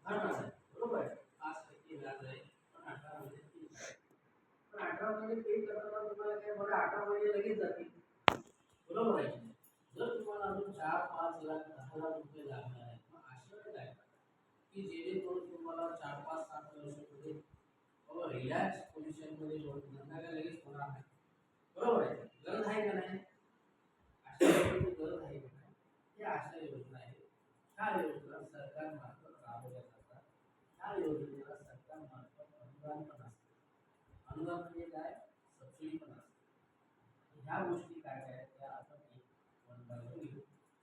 धनच आहे, बरोबर आहे. 5% व्याज आहे, पण 18 मध्ये 3%. पण 18 मध्ये पे करताना तुम्हाला काय बघा 18 महिने लगेच जातील, बरोबर आहे की नाही? जर तुम्हाला अजून 4-5 लाख 10 लाख रुपये लागणार आहेत, मग अशा वेळेला की जेणेकरून तुम्हाला 4-5-7 वर्षामध्ये रिलॅक्स पोझिशनमध्ये धंदा काय लगेच होणार नाही, बरोबर आहे. गरज आहे का नाही? अशा वेळेची गरज आहे का नाही? या अशा योजना आहेत. ह्या योजना सरकारमार्फत राबवल्या जातात. ह्या योजनेला सरकारमार्फत अनुदान पण असते. अनुदान म्हणजे काय? सबसिडी पण असते. ह्या गोष्टी काय काय त्या आपण एक वन बाय वन घेऊ.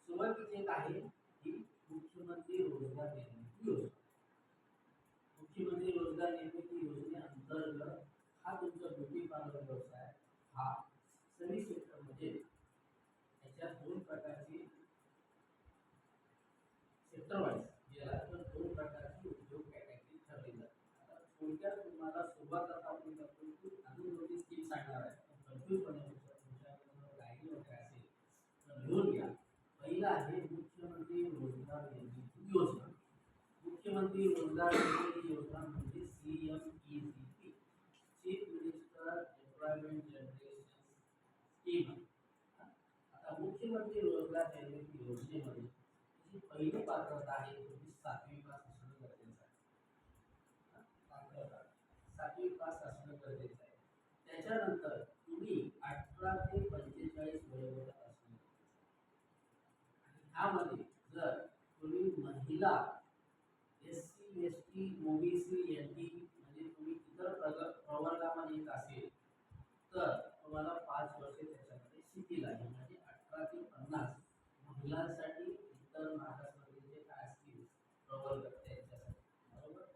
सुरुवातीची एक आहे ही मुख्यमंत्री रोजगार निर्मिती योजना. मुख्यमंत्री रोजगार निर्मिती योजनेअंतर्गत हा तुमचा ब्युटी पार्लर व्यवसाय हा सर्व्हिस सेक्टरमध्ये त्याच्या 2 प्रकारची सेक्टर वाईज याला तर 2 प्रकारची उद्योग कॅटेगरी ठरवली जाते. आता थोडक्यात तुम्हाला सुरुवात आता आपण करतो की अजून मोठी स्कीम सांगणार आहे, कन्फ्यूज होण्यापेक्षा तुमच्याकडे गाईड वगैरे असेल तर लिहून घ्या. पहिला आहे मुख्यमंत्री रोजगार निर्मिती योजना. मुख्यमंत्री रोजगार निर्मिती योजना म्हणजे CMEGP, chief minister employment generation scheme. आता मुख्यमंत्री रोजगार निर्मिती योजनेमध्ये जी पहिली पात्रता आहे तुम्ही 7वी पास असणं गरजेचं आहे. पात्रता 7वी पास असणं गरजेचं आहे. त्याच्यानंतर तुम्ही 18 ते 45 वयोगटात असणं गरजेचं आहे. ह्यामध्ये जर तुम्ही महिला SC ST OBC NT म्हणजे तुम्ही इतर प्रवर्गामध्ये येत असेल तर तुम्हाला 5 वर्षे त्याच्यामध्ये शिथिल आहे. म्हणजे 18 ते 50 महिलांसाठी इतर मागास